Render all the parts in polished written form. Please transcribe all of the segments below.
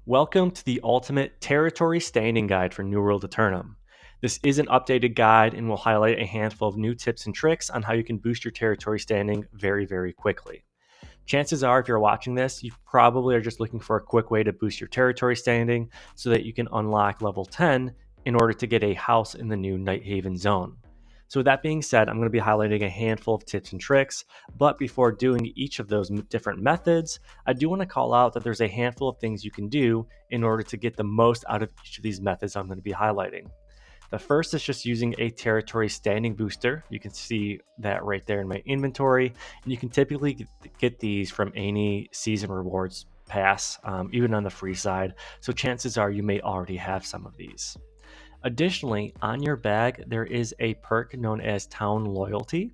Welcome to the ultimate territory standing guide for New World Aeternum. This is an updated guide and will highlight a handful of new tips and tricks on how you can boost your territory standing very, very quickly. Chances are, if you're watching this, you probably are just looking for a quick way to boost your territory standing so that you can unlock level 10 in order to get a house in the new Nighthaven zone. So with that being said, I'm going to be highlighting a handful of tips and tricks, but before doing each of those different methods, I do want to call out that there's a handful of things you can do in order to get the most out of each of these methods I'm going to be highlighting. The first is just using a territory standing booster. You can see that right there in my inventory, and you can typically get these from any season rewards pass, even on the free side. So chances are you may already have some of these. Additionally, on your bag, there is a perk known as Town Loyalty,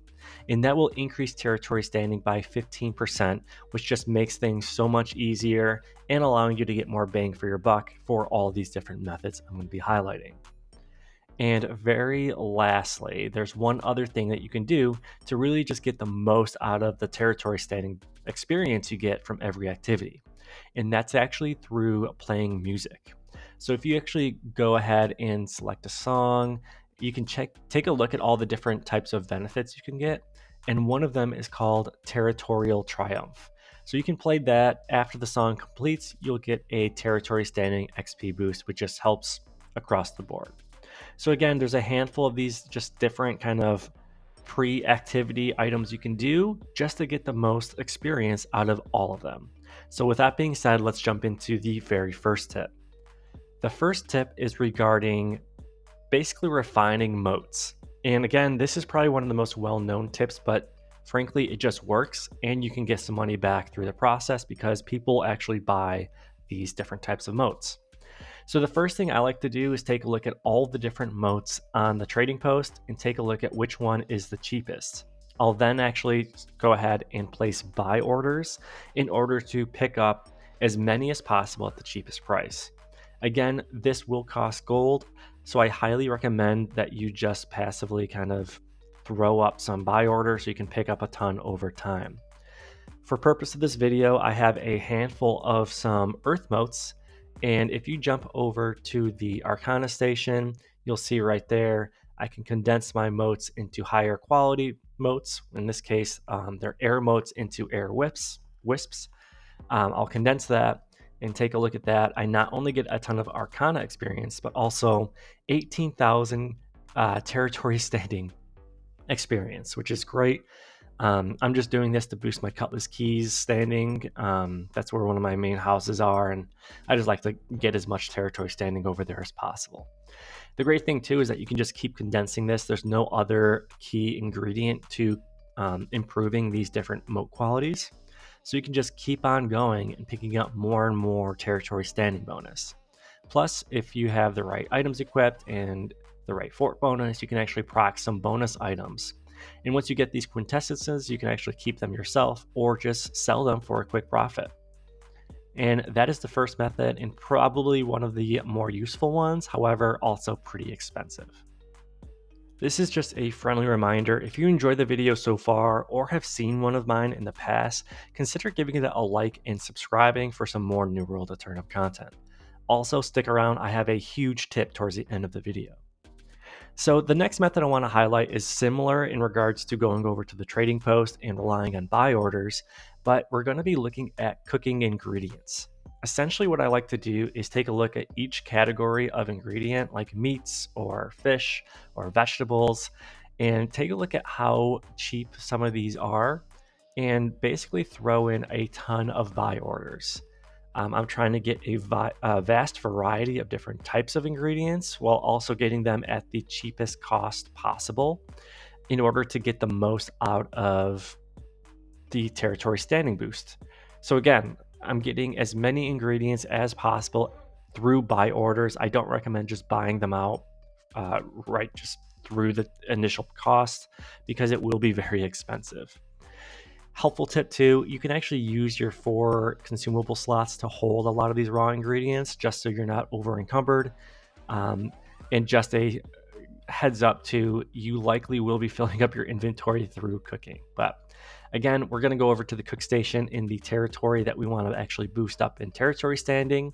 and that will increase territory standing by 15%, which just makes things so much easier and allowing you to get more bang for your buck for all these different methods I'm going to be highlighting. And very lastly, there's one other thing that you can do to really just get the most out of the territory standing experience you get from every activity. And that's actually through playing music. So if you actually go ahead and select a song, you can take a look at all the different types of benefits you can get. And one of them is called Territorial Triumph. So you can play that. After the song completes, you'll get a territory standing XP boost, which just helps across the board. So again, there's a handful of these just different kind of pre-activity items you can do just to get the most experience out of all of them. So with that being said, let's jump into the very first tip. The first tip is regarding basically refining motes. And again, this is probably one of the most well-known tips, but frankly, it just works and you can get some money back through the process because people actually buy these different types of motes. So the first thing I like to do is take a look at all the different motes on the trading post and take a look at which one is the cheapest. I'll then actually go ahead and place buy orders in order to pick up as many as possible at the cheapest price. Again, this will cost gold, so I highly recommend that you just passively kind of throw up some buy orders so you can pick up a ton over time. For purpose of this video, I have a handful of some earth motes, and if you jump over to the Arcana station, you'll see right there, I can condense my motes into higher quality motes. In this case, they're air motes into air wisps. I'll condense that and take a look at that. I not only get a ton of Arcana experience, but also 18,000 territory standing experience, which is great. I'm just doing this to boost my Cutlass Keys standing. That's where one of my main houses are, and I just like to get as much territory standing over there as possible. The great thing too is that you can just keep condensing this. There's no other key ingredient to improving these different mote qualities. So you can just keep on going and picking up more and more territory standing bonus. Plus, if you have the right items equipped and the right fort bonus, you can actually proc some bonus items. And once you get these quintessences, you can actually keep them yourself or just sell them for a quick profit. And that is the first method and probably one of the more useful ones, however, also pretty expensive. This is just a friendly reminder. If you enjoyed the video so far or have seen one of mine in the past, consider giving it a like and subscribing for some more New World Aeternum content. Also, stick around, I have a huge tip towards the end of the video. So the next method I want to highlight is similar in regards to going over to the trading post and relying on buy orders, but we're going to be looking at cooking ingredients. Essentially what I like to do is take a look at each category of ingredient like meats or fish or vegetables and take a look at how cheap some of these are and basically throw in a ton of buy orders. I'm trying to get a vast variety of different types of ingredients while also getting them at the cheapest cost possible in order to get the most out of the territory standing boost. So again, I'm getting as many ingredients as possible through buy orders. I don't recommend just buying them out right just through the initial cost because it will be very expensive. Helpful tip too, you can actually use your 4 consumable slots to hold a lot of these raw ingredients just so you're not over encumbered. And just a heads up too, you likely will be filling up your inventory through cooking. But again, we're going to go over to the cook station in the territory that we want to actually boost up in territory standing.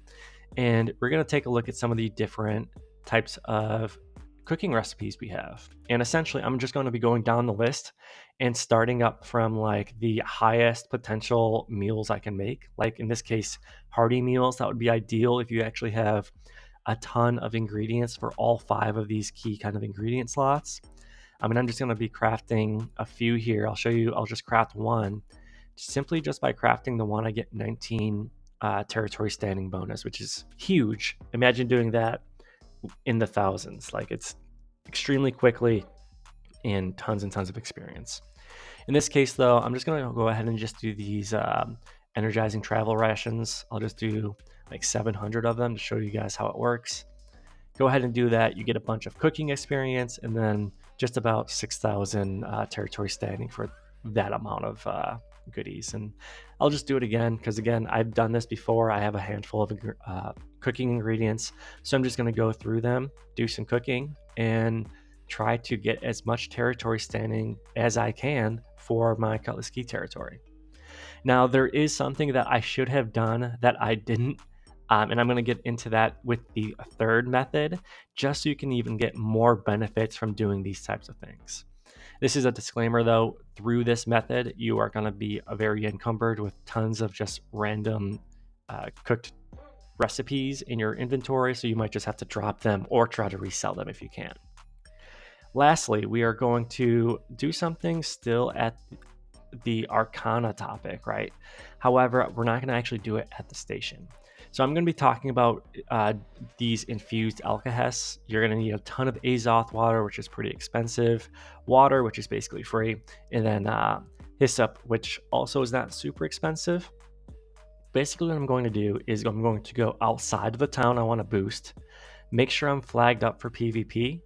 And we're going to take a look at some of the different types of cooking recipes we have. And essentially, I'm just going to be going down the list and starting up from like the highest potential meals I can make. Like in this case, hearty meals. That would be ideal if you actually have a ton of ingredients for all 5 of these key kind of ingredient slots. I mean, I'm just going to be crafting a few here. I'll show you, I'll just craft one. Simply just by crafting the one, I get 19 territory standing bonus, which is huge. Imagine doing that in the thousands. Like, it's extremely quickly and tons of experience. In this case, though, I'm just going to go ahead and just do these energizing travel rations. I'll just do like 700 of them to show you guys how it works. Go ahead and do that. You get a bunch of cooking experience and then just about 6,000 territory standing for that amount of goodies. And I'll just do it again because, again, I've done this before. I have a handful of cooking ingredients. So I'm just going to go through them, do some cooking, and try to get as much territory standing as I can for my Cutlass Key territory. Now, there is something that I should have done that I didn't, and I'm going to get into that with the third method, just so you can even get more benefits from doing these types of things. This is a disclaimer though, through this method, you are going to be very encumbered with tons of just random cooked recipes in your inventory, so you might just have to drop them or try to resell them if you can. Lastly, we are going to do something still at the Arcana topic, right? However, we're not going to actually do it at the station. So I'm going to be talking about these infused Alkahests. You're going to need a ton of Azoth water, which is pretty expensive, water, which is basically free, and then hyssop, which also is not super expensive. Basically, what I'm going to do is I'm going to go outside of the town I want to boost, make sure I'm flagged up for PvP,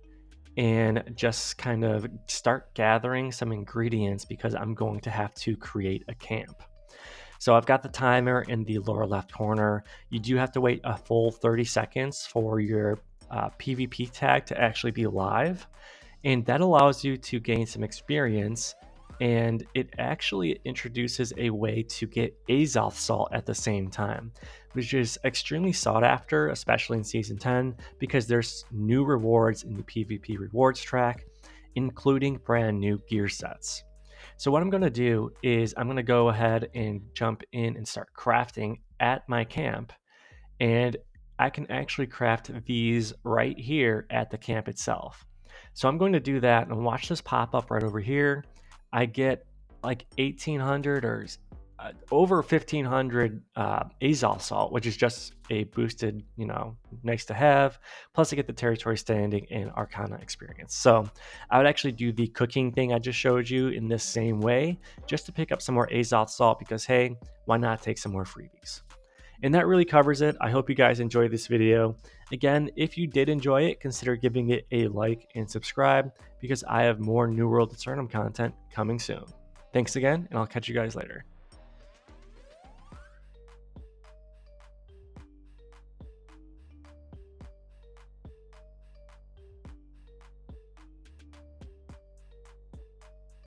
and just kind of start gathering some ingredients because I'm going to have to create a camp. So I've got the timer in the lower left corner. You do have to wait a full 30 seconds for your PvP tag to actually be live. And that allows you to gain some experience. And it actually introduces a way to get Azoth salt at the same time, which is extremely sought after, especially in Season 10, because there's new rewards in the PvP rewards track, including brand new gear sets. So what I'm going to do is I'm going to go ahead and jump in and start crafting at my camp. And I can actually craft these right here at the camp itself. So I'm going to do that and watch this pop up right over here. I get like 1,800 or over 1,500 Azoth salt, which is just a boosted, nice to have. Plus I get the territory standing and Arcana experience. So I would actually do the cooking thing I just showed you in this same way, just to pick up some more Azoth salt because, hey, why not take some more freebies? And that really covers it. I hope you guys enjoyed this video. Again, if you did enjoy it, consider giving it a like and subscribe because I have more New World Aeternum content coming soon. Thanks again, and I'll catch you guys later.